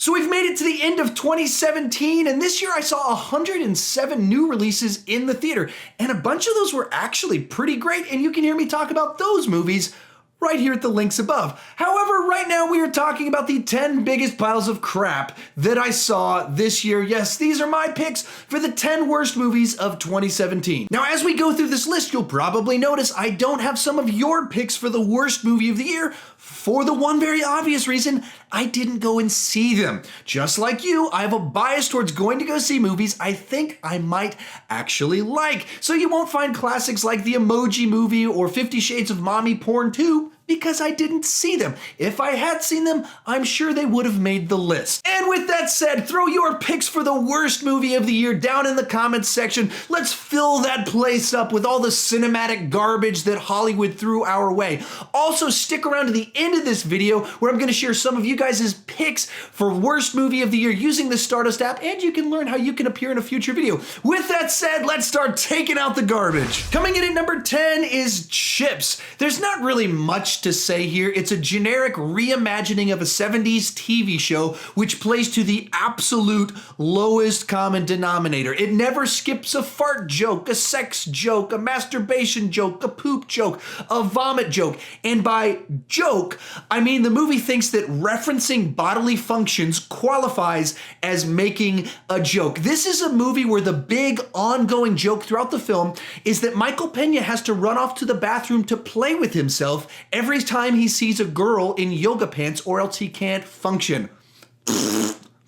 So we've made it to the end of 2017, and this year I saw 107 new releases in the theater, and a bunch of those were actually pretty great, and you can hear me talk about those movies right here at the links above. However, right now we are talking about the 10 biggest piles of crap that I saw this year. Yes, these are my picks for the 10 worst movies of 2017. Now, as we go through this list, you'll probably notice I don't have some of your picks for the worst movie of the year for the one very obvious reason: I didn't go and see them. Just like you, I have a bias towards going to go see movies I think I might actually like. So you won't find classics like The Emoji Movie or 50 Shades of Mommy Porn 2, because I didn't see them. If I had seen them, I'm sure they would have made the list. And with that said, throw your picks for the worst movie of the year down in the comments section. Let's fill that place up with all the cinematic garbage that Hollywood threw our way. Also, stick around to the end of this video where I'm going to share some of you guys' picks for worst movie of the year using the Stardust app, and you can learn how you can appear in a future video. With that said, let's start taking out the garbage. Coming in at number 10 is Chips. There's not really much to say here. It's a generic reimagining of a 70s TV show which plays to the absolute lowest common denominator. It never skips a fart joke, a sex joke, a masturbation joke, a poop joke, a vomit joke. And by joke, I mean the movie thinks that referencing bodily functions qualifies as making a joke. This is a movie where the big ongoing joke throughout the film is that Michael Pena has to run off to the bathroom to play with himself every time he sees a girl in yoga pants, or else he can't function.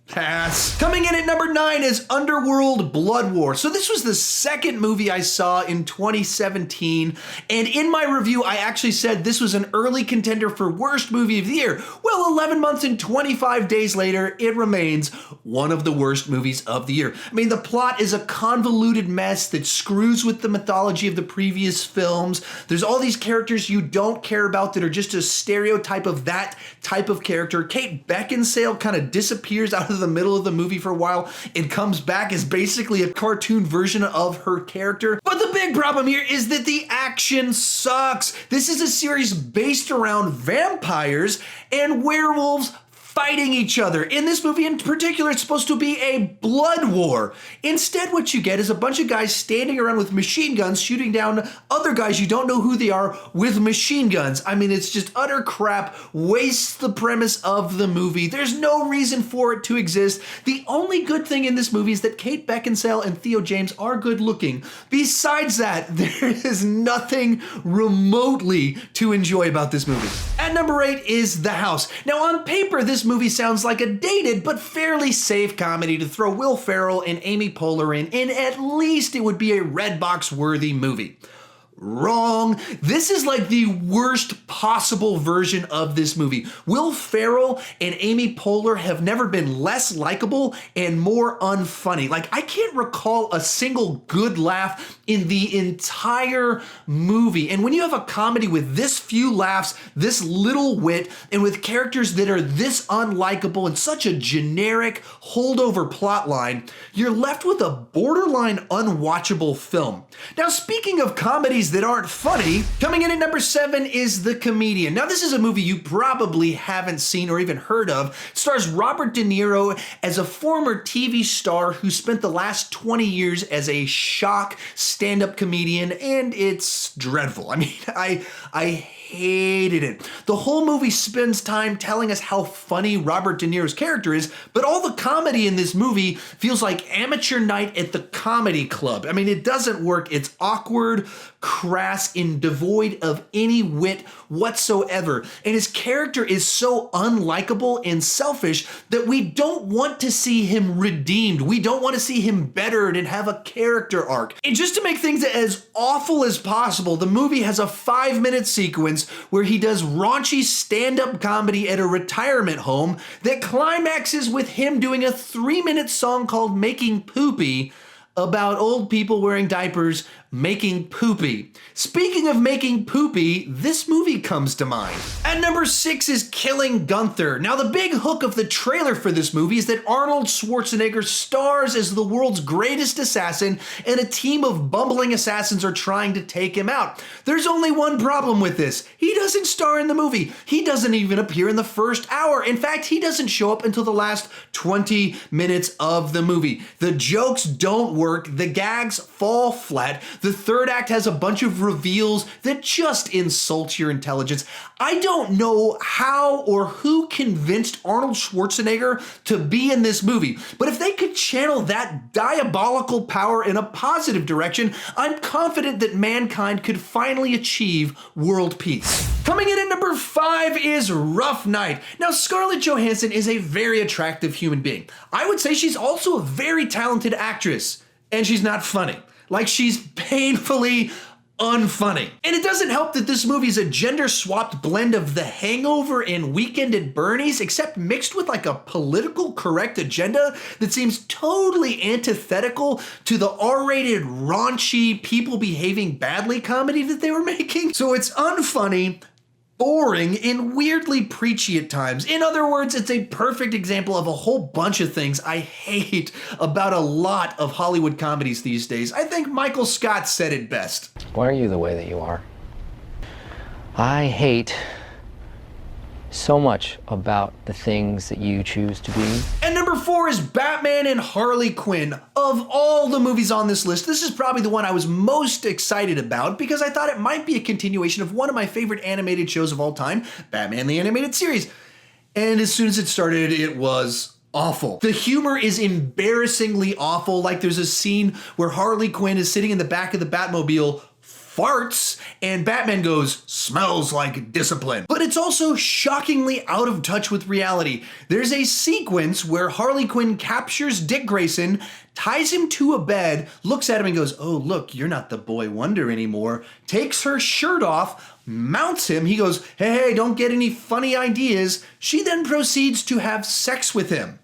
Pass. Coming in at number 9 is Underworld Blood War. So this was the second movie I saw in 2017, and in my review I actually said this was an early contender for worst movie of the year. Well, 11 months and 25 days later, it remains one of the worst movies of the year. I mean, the plot is a convoluted mess that screws with the mythology of the previous films. There's all these characters you don't care about that are just a stereotype of that type of character. Kate Beckinsale kind of disappears out of the middle of the movie for a while and comes back as basically a cartoon version of her character. But the big problem here is that the action sucks. This is a series based around vampires and werewolves fighting each other. In this movie in particular, it's supposed to be a blood war. Instead, what you get is a bunch of guys standing around with machine guns shooting down other guys you don't know who they are with machine guns. I mean, it's just utter crap, wastes the premise of the movie. There's no reason for it to exist. The only good thing in this movie is that Kate Beckinsale and Theo James are good looking. Besides that, there is nothing remotely to enjoy about this movie. At number 8 is The House. Now, on paper, this movie sounds like a dated but fairly safe comedy to throw Will Ferrell and Amy Poehler in, and at least it would be a Redbox worthy movie. Wrong. This is like the worst possible version of this movie. Will Ferrell and Amy Poehler have never been less likable and more unfunny. Like, I can't recall a single good laugh in the entire movie. And when you have a comedy with this few laughs, this little wit, and with characters that are this unlikable and such a generic holdover plotline, you're left with a borderline unwatchable film. Now, speaking of comedies that aren't funny, coming in at number 7 is The Comedian. Now, this is a movie you probably haven't seen or even heard of. It stars Robert De Niro as a former TV star who spent the last 20 years as a shock stand-up comedian, and it's dreadful. I mean, I hated it. The whole movie spends time telling us how funny Robert De Niro's character is, but all the comedy in this movie feels like amateur night at the comedy club. I mean, it doesn't work. It's awkward, crass, and devoid of any wit whatsoever. And his character is so unlikable and selfish that we don't want to see him redeemed. We don't want to see him bettered and have a character arc. And just to make things as awful as possible, the movie has a 5-minute sequence where he does raunchy stand-up comedy at a retirement home that climaxes with him doing a 3-minute song called Making Poopy about old people wearing diapers making poopy. Speaking of making poopy, this movie comes to mind. At number 6 is Killing Gunther. Now, the big hook of the trailer for this movie is that Arnold Schwarzenegger stars as the world's greatest assassin, and a team of bumbling assassins are trying to take him out. There's only one problem with this. He doesn't star in the movie. He doesn't even appear in the first hour. In fact, he doesn't show up until the last 20 minutes of the movie. The jokes don't work. The gags fall flat. The third act has a bunch of reveals that just insult your intelligence. I don't know how or who convinced Arnold Schwarzenegger to be in this movie, but if they could channel that diabolical power in a positive direction, I'm confident that mankind could finally achieve world peace. Coming in at number 5 is Rough Night. Now, Scarlett Johansson is a very attractive human being. I would say she's also a very talented actress, and she's not funny. Like, she's painfully unfunny. And it doesn't help that this movie is a gender-swapped blend of The Hangover and Weekend at Bernie's, except mixed with like a political correct agenda that seems totally antithetical to the R-rated, raunchy, people behaving badly comedy that they were making. So it's unfunny, boring, and weirdly preachy at times. In other words, it's a perfect example of a whole bunch of things I hate about a lot of Hollywood comedies these days. I think Michael Scott said it best. Why are you the way that you are? I hate so much about the things that you choose to be. And number 4 is Batman and Harley Quinn. Of all the movies on this list, this is probably the one I was most excited about because I thought it might be a continuation of one of my favorite animated shows of all time, Batman the Animated Series. And as soon as it started, it was awful. The humor is embarrassingly awful. Like, there's a scene where Harley Quinn is sitting in the back of the Batmobile, farts, and Batman goes, "Smells like discipline." But it's also shockingly out of touch with reality. There's a sequence where Harley Quinn captures Dick Grayson, ties him to a bed, looks at him and goes, "Oh, look, you're not the boy wonder anymore," takes her shirt off, mounts him. He goes, hey, don't get any funny ideas. She then proceeds to have sex with him.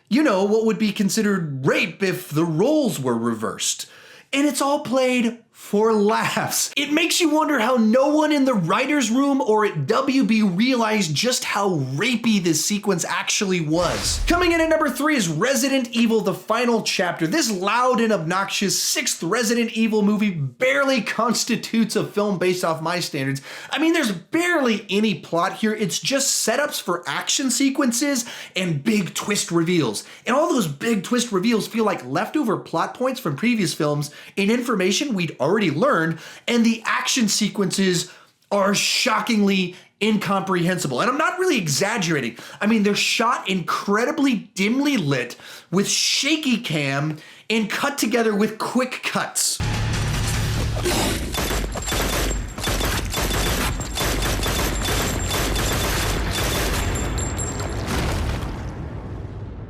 You know, what would be considered rape if the roles were reversed. And it's all played for laughs. It makes you wonder how no one in the writer's room or at WB realized just how rapey this sequence actually was. Coming in at number 3 is Resident Evil: The Final Chapter. This loud and obnoxious 6th Resident Evil movie barely constitutes a film based off my standards. I mean, there's barely any plot here. It's just setups for action sequences and big twist reveals. And all those big twist reveals feel like leftover plot points from previous films and information we'd already learned, and the action sequences are shockingly incomprehensible. And I'm not really exaggerating. I mean, they're shot incredibly dimly lit with shaky cam and cut together with quick cuts.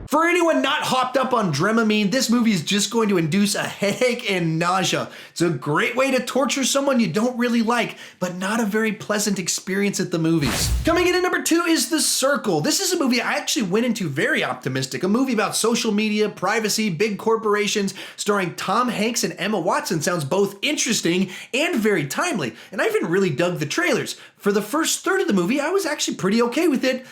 For anyone not hopped up on Dramamine, this movie is just going to induce a headache and nausea. It's a great way to torture someone you don't really like, but not a very pleasant experience at the movies. Coming in at number 2 is The Circle. This is a movie I actually went into very optimistic. A movie about social media, privacy, big corporations, starring Tom Hanks and Emma Watson. Sounds both interesting and very timely. And I even really dug the trailers. For the first third of the movie, I was actually pretty okay with it.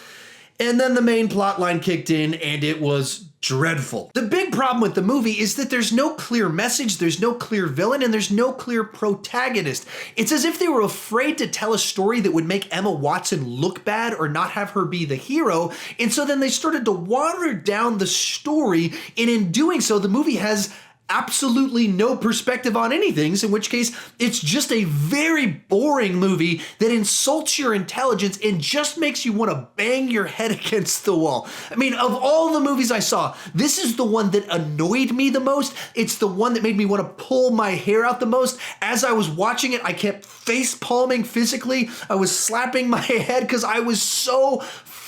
And then the main plot line kicked in and it was dreadful. The big problem with the movie is that there's no clear message, there's no clear villain, and there's no clear protagonist. It's as if they were afraid to tell a story that would make Emma Watson look bad or not have her be the hero. And so then they started to water down the story. And in doing so, the movie has absolutely no perspective on anything, in which case it's just a very boring movie that insults your intelligence and just makes you want to bang your head against the wall. I mean, of all the movies I saw, this is the one that annoyed me the most. It's the one that made me want to pull my hair out the most. As I was watching it, I kept face palming physically. I was slapping my head because I was so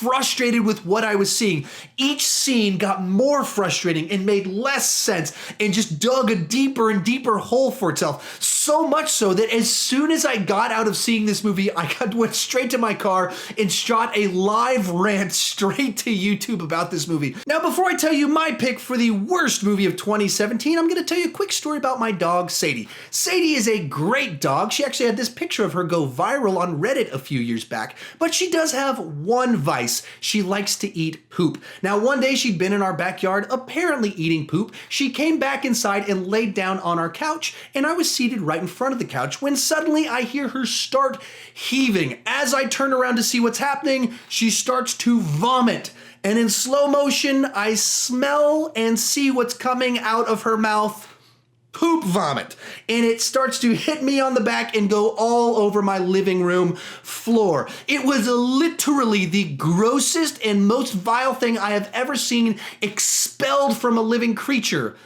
frustrated with what I was seeing. Each scene got more frustrating and made less sense and just dug a deeper and deeper hole for itself. So much so that as soon as I got out of seeing this movie, went straight to my car and shot a live rant straight to YouTube about this movie. Now, before I tell you my pick for the worst movie of 2017, I'm going to tell you a quick story about my dog, Sadie. Sadie is a great dog. She actually had this picture of her go viral on Reddit a few years back, but she does have one vice. She likes to eat poop. Now, one day she'd been in our backyard, apparently eating poop. She came back inside and laid down on our couch, and I was seated right in front of the couch when suddenly I hear her start heaving. As I turn around to see what's happening, she starts to vomit. And in slow motion, I smell and see what's coming out of her mouth. Poop vomit. And it starts to hit me on the back and go all over my living room floor. It was literally the grossest and most vile thing I have ever seen expelled from a living creature.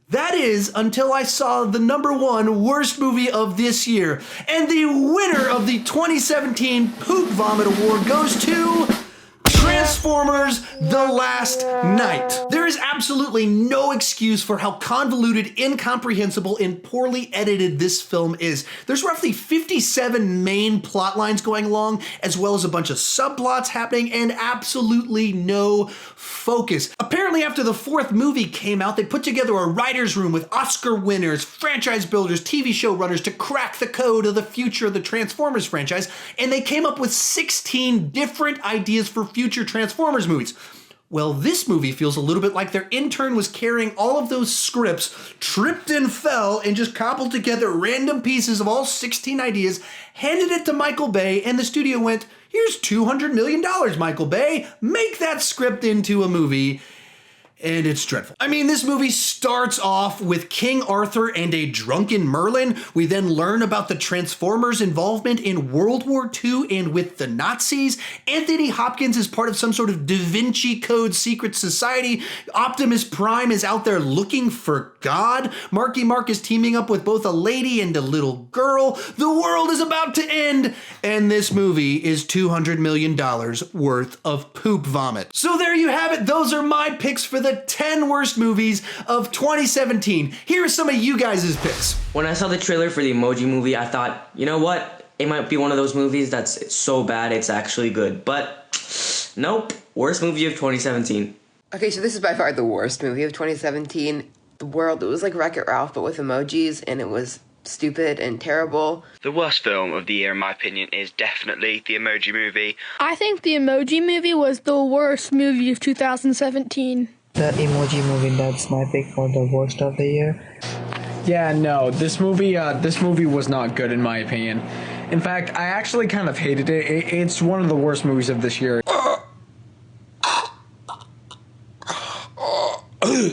That is until I saw the #1 worst movie of this year. And the winner of the 2017 Poop Vomit Award goes to Transformers: The Last Knight. There is absolutely no excuse for how convoluted, incomprehensible, and poorly edited this film is. There's roughly 57 main plot lines going along, as well as a bunch of subplots happening, and absolutely no focus. Apparently, after the 4th movie came out, they put together a writer's room with Oscar winners, franchise builders, TV show runners to crack the code of the future of the Transformers franchise, and they came up with 16 different ideas for future Transformers movies. Well, this movie feels a little bit like their intern was carrying all of those scripts, tripped and fell, and just cobbled together random pieces of all 16 ideas, handed it to Michael Bay, and the studio went, "Here's $200 million, Michael Bay. Make that script into a movie." And it's dreadful. I mean, this movie starts off with King Arthur and a drunken Merlin. We then learn about the Transformers' involvement in World War II and with the Nazis. Anthony Hopkins is part of some sort of Da Vinci Code secret society. Optimus Prime is out there looking for God. Marky Mark is teaming up with both a lady and a little girl. The world is about to end. And this movie is $200 million worth of poop vomit. So there you have it. Those are my picks for the 10 worst movies of 2017. Here are some of you guys' picks. When I saw the trailer for the Emoji Movie, I thought, you know what? It might be one of those movies that's so bad it's actually good. But nope, worst movie of 2017. Okay, so this is by far the worst movie of 2017. The world, it was like Wreck-It Ralph, but with emojis, and it was stupid and terrible. The worst film of the year, in my opinion, is definitely the Emoji Movie. I think the Emoji Movie was the worst movie of 2017. The Emoji Movie, that's my pick for the worst of the year. Yeah, no, this movie was not good in my opinion. In fact, I actually kind of hated it. It's one of the worst movies of this year.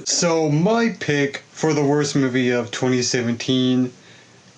So my pick for the worst movie of 2017,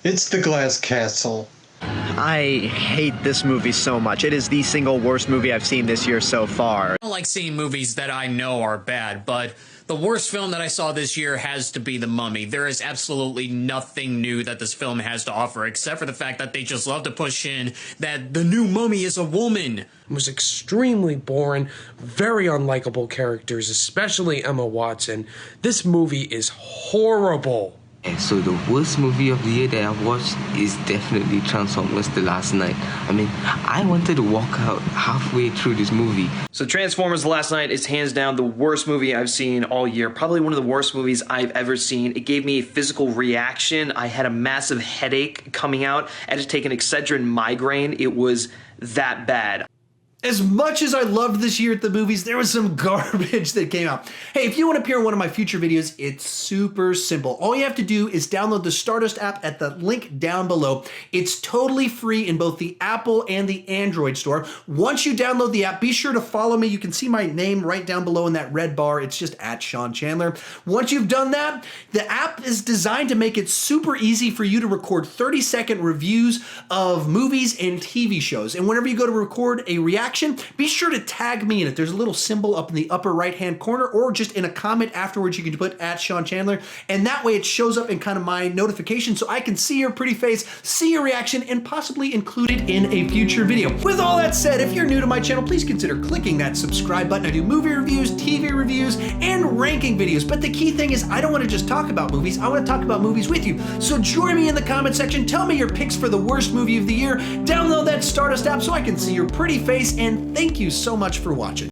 it's The Glass Castle. I hate this movie so much. It is the single worst movie I've seen this year so far. I don't like seeing movies that I know are bad, but the worst film that I saw this year has to be The Mummy. There is absolutely nothing new that this film has to offer, except for the fact that they just love to push in that the new mummy is a woman. It was extremely boring, very unlikable characters, especially Emma Watson. This movie is horrible. So the worst movie of the year that I've watched is definitely Transformers: The Last Knight. I mean, I wanted to walk out halfway through this movie. So Transformers: The Last Knight is hands down the worst movie I've seen all year. Probably one of the worst movies I've ever seen. It gave me a physical reaction. I had a massive headache coming out. I had to take an Excedrin migraine. It was that bad. As much as I loved this year at the movies, there was some garbage that came out. Hey, if you want to appear in one of my future videos, it's super simple. All you have to do is download the Stardust app at the link down below. It's totally free in both the Apple and the Android store. Once you download the app, be sure to follow me. You can see my name right down below in that red bar. It's just at SeanChandler. Once you've done that, the app is designed to make it super easy for you to record 30-second reviews of movies and TV shows. And whenever you go to record a reaction reaction, be sure to tag me in it. There's a little symbol up in the upper right-hand corner, or just in a comment afterwards you can put @SeanChandler, and that way it shows up in kind of my notification so I can see your pretty face, see your reaction, and possibly include it in a future video. With all that said, if you're new to my channel, please consider clicking that subscribe button. I do movie reviews, TV reviews, and ranking videos, but the key thing is I don't want to just talk about movies, I want to talk about movies with you. So join me in the comment section, tell me your picks for the worst movie of the year, download that Stardust app so I can see your pretty face, and thank you so much for watching.